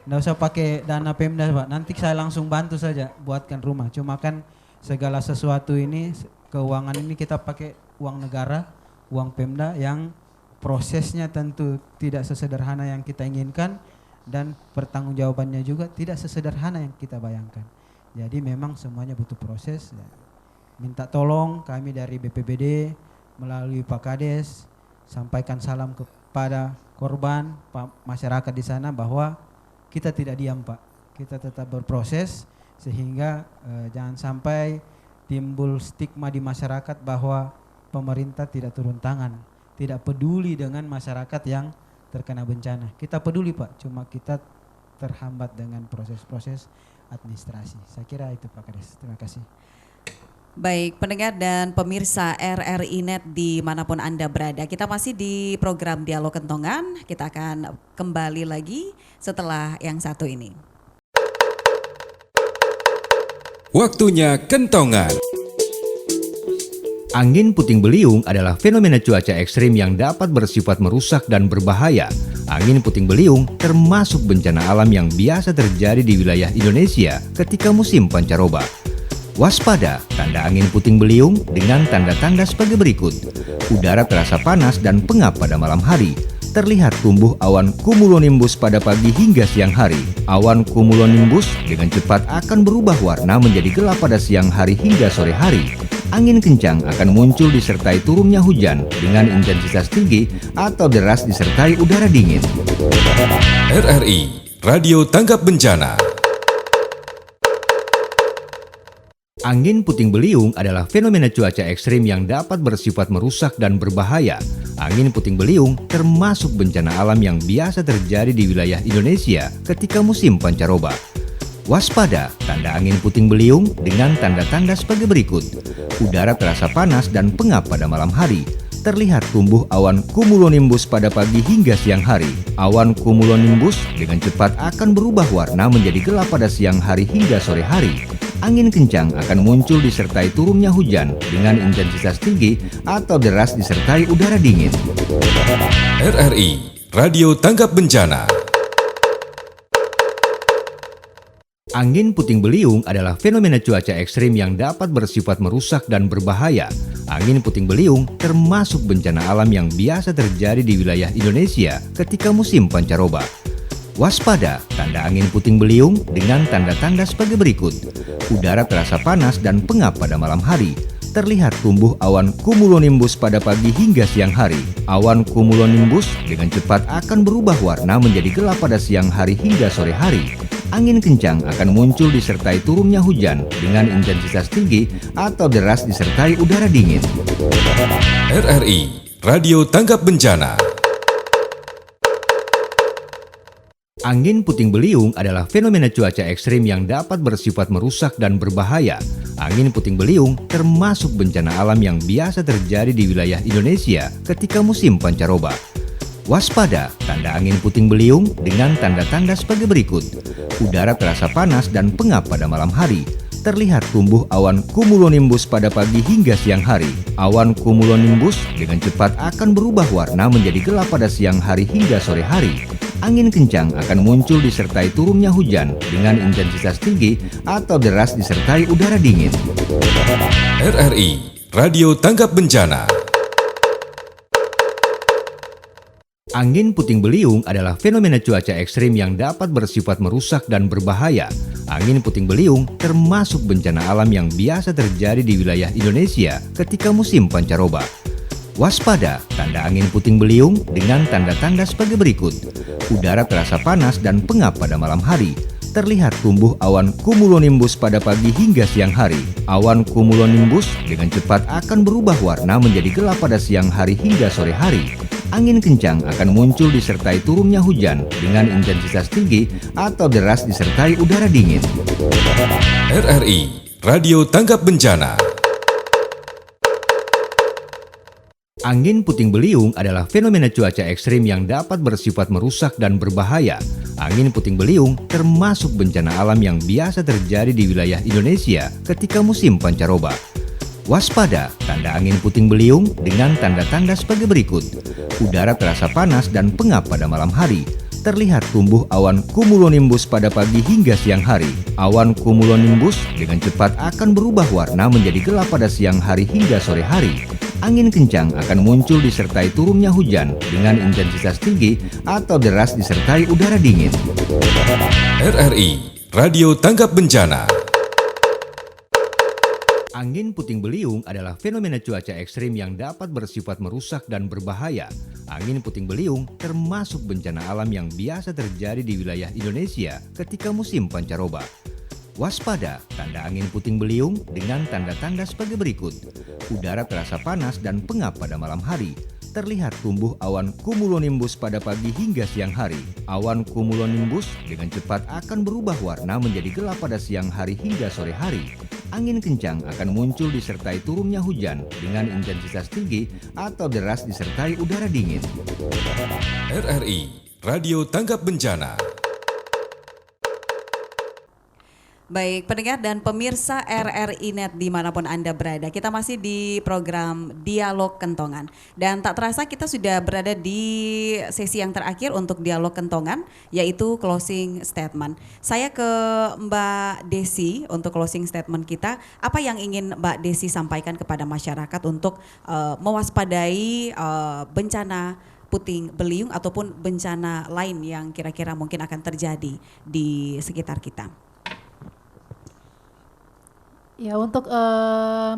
Enggak usah pakai dana Pemda Pak, nanti saya langsung bantu saja buatkan rumah. Cuma kan segala sesuatu ini, keuangan ini kita pakai uang negara, uang Pemda yang prosesnya tentu tidak sesederhana yang kita inginkan dan pertanggungjawabannya juga tidak sesederhana yang kita bayangkan. Jadi memang semuanya butuh proses. Minta tolong kami dari BPBD melalui Pak Kades sampaikan salam kepada korban, masyarakat di sana bahwa kita tidak diam Pak, kita tetap berproses sehingga jangan sampai timbul stigma di masyarakat bahwa pemerintah tidak turun tangan, tidak peduli dengan masyarakat yang terkena bencana. Kita peduli Pak, cuma kita terhambat dengan proses-proses administrasi. Saya kira itu Pak Kades, terima kasih. Baik, pendengar dan pemirsa RRI Net dimanapun Anda berada, kita masih di program Dialog Kentongan. Kita akan kembali lagi setelah yang satu ini. Waktunya kentongan. Angin puting beliung adalah fenomena cuaca ekstrim yang dapat bersifat merusak dan berbahaya. Angin puting beliung termasuk bencana alam yang biasa terjadi di wilayah Indonesia ketika musim pancaroba. Waspada, tanda angin puting beliung dengan tanda-tanda sebagai berikut. Udara terasa panas dan pengap pada malam hari. Terlihat tumbuh awan cumulonimbus pada pagi hingga siang hari. Awan cumulonimbus dengan cepat akan berubah warna menjadi gelap pada siang hari hingga sore hari. Angin kencang akan muncul disertai turunnya hujan dengan intensitas tinggi atau deras disertai udara dingin. RRI Radio Tanggap Bencana. Angin puting beliung adalah fenomena cuaca ekstrim yang dapat bersifat merusak dan berbahaya. Angin puting beliung termasuk bencana alam yang biasa terjadi di wilayah Indonesia ketika musim pancaroba. Waspada, tanda angin puting beliung dengan tanda-tanda sebagai berikut. Udara terasa panas dan pengap pada malam hari. Terlihat tumbuh awan cumulonimbus pada pagi hingga siang hari. Awan cumulonimbus dengan cepat akan berubah warna menjadi gelap pada siang hari hingga sore hari. Angin kencang akan muncul disertai turunnya hujan dengan intensitas tinggi atau deras disertai udara dingin. RRI Radio Tanggap Bencana. Angin puting beliung adalah fenomena cuaca ekstrim yang dapat bersifat merusak dan berbahaya. Angin puting beliung termasuk bencana alam yang biasa terjadi di wilayah Indonesia ketika musim pancaroba. Waspada, tanda angin puting beliung dengan tanda-tanda sebagai berikut. Udara terasa panas dan pengap pada malam hari. Terlihat tumbuh awan cumulonimbus pada pagi hingga siang hari. Awan cumulonimbus dengan cepat akan berubah warna menjadi gelap pada siang hari hingga sore hari. Angin kencang akan muncul disertai turunnya hujan dengan intensitas tinggi atau deras disertai udara dingin. RRI Radio Tanggap Bencana. Angin puting beliung adalah fenomena cuaca ekstrim yang dapat bersifat merusak dan berbahaya. Angin puting beliung termasuk bencana alam yang biasa terjadi di wilayah Indonesia ketika musim pancaroba. Waspada, tanda angin puting beliung dengan tanda-tanda sebagai berikut. Udara terasa panas dan pengap pada malam hari. Terlihat tumbuh awan cumulonimbus pada pagi hingga siang hari. Awan cumulonimbus dengan cepat akan berubah warna menjadi gelap pada siang hari hingga sore hari. Angin kencang akan muncul disertai turunnya hujan dengan intensitas tinggi atau deras disertai udara dingin. RRI Radio Tanggap Bencana. Angin puting beliung adalah fenomena cuaca ekstrim yang dapat bersifat merusak dan berbahaya. Angin puting beliung termasuk bencana alam yang biasa terjadi di wilayah Indonesia ketika musim pancaroba. Waspada, tanda angin puting beliung dengan tanda-tanda sebagai berikut. Udara terasa panas dan pengap pada malam hari. Terlihat tumbuh awan cumulonimbus pada pagi hingga siang hari. Awan cumulonimbus dengan cepat akan berubah warna menjadi gelap pada siang hari hingga sore hari. Angin kencang akan muncul disertai turunnya hujan dengan intensitas tinggi atau deras disertai udara dingin. RRI Radio Tanggap Bencana. Angin puting beliung adalah fenomena cuaca ekstrim yang dapat bersifat merusak dan berbahaya. Angin puting beliung termasuk bencana alam yang biasa terjadi di wilayah Indonesia ketika musim pancaroba. Waspada tanda angin puting beliung dengan tanda-tanda sebagai berikut. Udara terasa panas dan pengap pada malam hari. Terlihat tumbuh awan cumulonimbus pada pagi hingga siang hari. Awan cumulonimbus dengan cepat akan berubah warna menjadi gelap pada siang hari hingga sore hari. Angin kencang akan muncul disertai turunnya hujan dengan intensitas tinggi atau deras disertai udara dingin. RRI Radio Tanggap Bencana. Angin puting beliung adalah fenomena cuaca ekstrim yang dapat bersifat merusak dan berbahaya. Angin puting beliung termasuk bencana alam yang biasa terjadi di wilayah Indonesia ketika musim pancaroba. Waspada tanda angin puting beliung dengan tanda-tanda sebagai berikut. Udara terasa panas dan pengap pada malam hari. Terlihat tumbuh awan cumulonimbus pada pagi hingga siang hari. Awan cumulonimbus dengan cepat akan berubah warna menjadi gelap pada siang hari hingga sore hari. Angin kencang akan muncul disertai turunnya hujan dengan intensitas tinggi atau deras disertai udara dingin. RRI Radio Tanggap Bencana. Baik, pendengar dan pemirsa RRI Net dimanapun Anda berada, kita masih di program Dialog Kentongan. Dan tak terasa kita sudah berada di sesi yang terakhir untuk Dialog Kentongan, yaitu closing statement. Saya ke Mbak Desi untuk closing statement kita. Apa yang ingin Mbak Desi sampaikan kepada masyarakat untuk mewaspadai bencana puting beliung ataupun bencana lain yang kira-kira mungkin akan terjadi di sekitar kita? Ya, untuk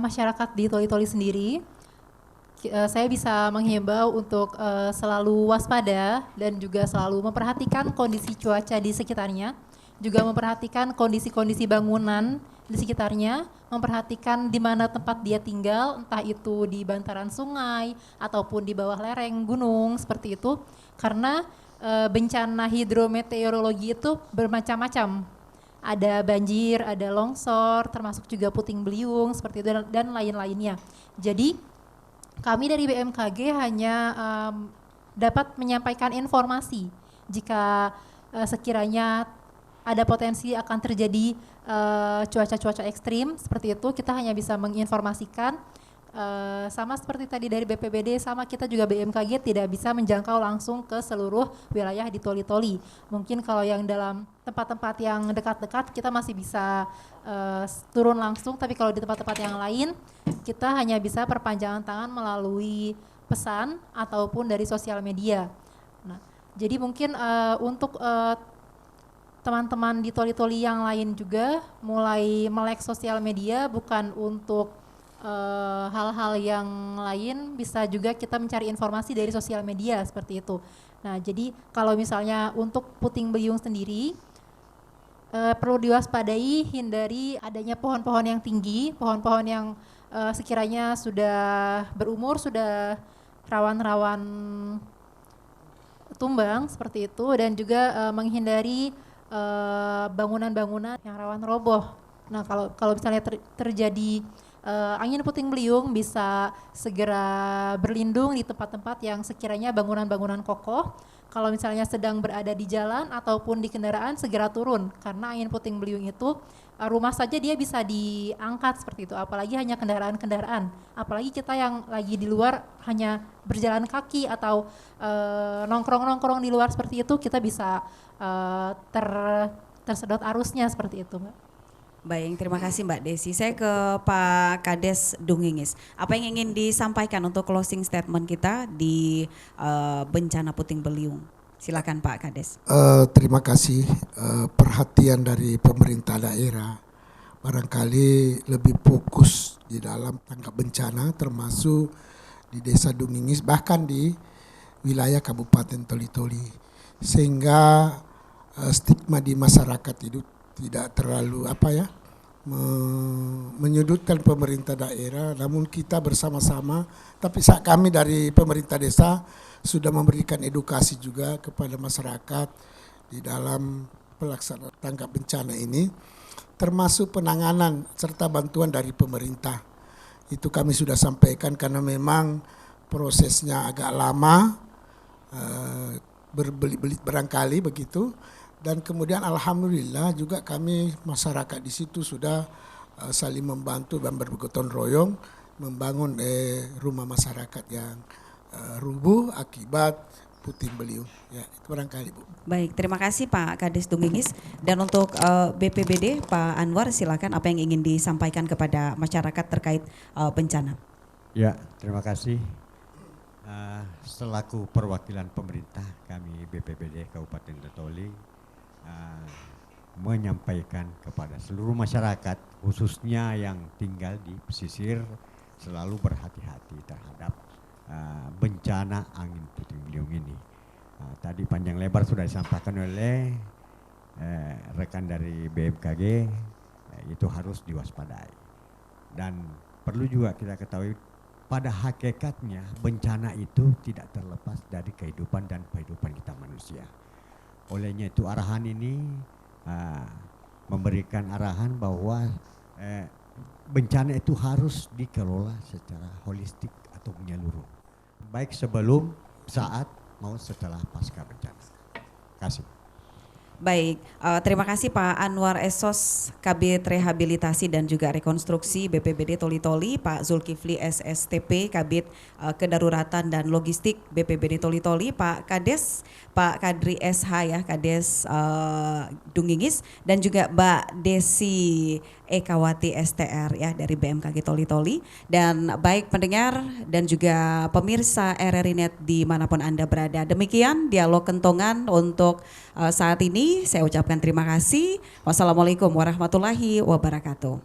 masyarakat di Toli-Toli sendiri, saya bisa menghimbau untuk selalu waspada dan juga selalu memperhatikan kondisi cuaca di sekitarnya, juga memperhatikan kondisi-kondisi bangunan di sekitarnya, memperhatikan di mana tempat dia tinggal, entah itu di bantaran sungai ataupun di bawah lereng gunung seperti itu, karena bencana hidrometeorologi itu bermacam-macam. Ada banjir, ada longsor, termasuk juga puting beliung seperti itu dan lain-lainnya. Jadi kami dari BMKG hanya dapat menyampaikan informasi jika sekiranya ada potensi akan terjadi cuaca-cuaca ekstrim seperti itu, kita hanya bisa menginformasikan. Sama seperti tadi dari BPBD, sama kita juga BMKG tidak bisa menjangkau langsung ke seluruh wilayah di Toli-Toli. Mungkin kalau yang dalam tempat-tempat yang dekat-dekat kita masih bisa turun langsung, tapi kalau di tempat-tempat yang lain kita hanya bisa perpanjangan tangan melalui pesan ataupun dari sosial media. Nah, jadi mungkin untuk teman-teman di Toli-Toli yang lain juga mulai melek sosial media, bukan untuk hal-hal yang lain, bisa juga kita mencari informasi dari sosial media seperti itu. Nah, jadi kalau misalnya untuk puting beliung sendiri perlu diwaspadai, hindari adanya pohon-pohon yang tinggi, pohon-pohon yang sekiranya sudah berumur, sudah rawan-rawan tumbang seperti itu, dan juga menghindari bangunan-bangunan yang rawan roboh. Nah, kalau misalnya terjadi angin puting beliung, bisa segera berlindung di tempat-tempat yang sekiranya bangunan-bangunan kokoh. Kalau misalnya sedang berada di jalan ataupun di kendaraan, segera turun, karena angin puting beliung itu rumah saja dia bisa diangkat seperti itu, apalagi hanya kendaraan-kendaraan. Apalagi kita yang lagi di luar hanya berjalan kaki atau nongkrong-nongkrong di luar seperti itu, kita bisa tersedot arusnya seperti itu, Mbak. Baik, terima kasih Mbak Desi. Saya ke Pak Kades Dungingis. Apa yang ingin disampaikan untuk closing statement kita di bencana puting beliung? Silakan Pak Kades. Terima kasih perhatian dari pemerintah daerah. Barangkali lebih fokus di dalam tanggap bencana, termasuk di Desa Dungingis, bahkan di wilayah Kabupaten Toli-Toli, sehingga stigma di masyarakat itu tidak terlalu menyudutkan pemerintah daerah, namun kita bersama-sama, tapi kami dari pemerintah desa sudah memberikan edukasi juga kepada masyarakat di dalam pelaksanaan tanggap bencana ini, termasuk penanganan serta bantuan dari pemerintah. Itu kami sudah sampaikan, karena memang prosesnya agak lama, berbelit-belit barangkali begitu. Dan kemudian alhamdulillah juga kami masyarakat di situ sudah saling membantu dan bergotong royong membangun rumah masyarakat yang rubuh akibat puting beliung. Ya, itu barangkali Bu. Baik, terima kasih Pak Kades Dunggingis. Dan untuk BPBD Pak Anwar, silakan apa yang ingin disampaikan kepada masyarakat terkait bencana. Ya, terima kasih. Selaku perwakilan pemerintah kami BPBD Kabupaten Toli menyampaikan kepada seluruh masyarakat khususnya yang tinggal di pesisir selalu berhati-hati terhadap bencana angin puting beliung ini. Tadi panjang lebar sudah disampaikan oleh rekan dari BMKG, itu harus diwaspadai. Dan perlu juga kita ketahui pada hakikatnya bencana itu tidak terlepas dari kehidupan dan kehidupan kita manusia. Olehnya itu arahan ini memberikan arahan bahwa bencana itu harus dikelola secara holistik atau menyeluruh. Baik sebelum, saat, maupun setelah pasca bencana. Terima kasih. Baik, terima kasih Pak Anwar Esos, Kabid Rehabilitasi dan juga Rekonstruksi BPBD Toli-Toli, Pak Zulkifli SSTP, Kabid Kedaruratan dan Logistik BPBD Toli-Toli, Pak Kades, Pak Kadri SH ya, Kades Dunggingis, dan juga Mbak Desi Ekawati STR ya dari BMKG Toli-Toli. Dan baik pendengar dan juga pemirsa RRI Net dimanapun Anda berada, demikian dialog kentongan untuk saat ini. Saya ucapkan terima kasih. Wassalamualaikum warahmatullahi wabarakatuh.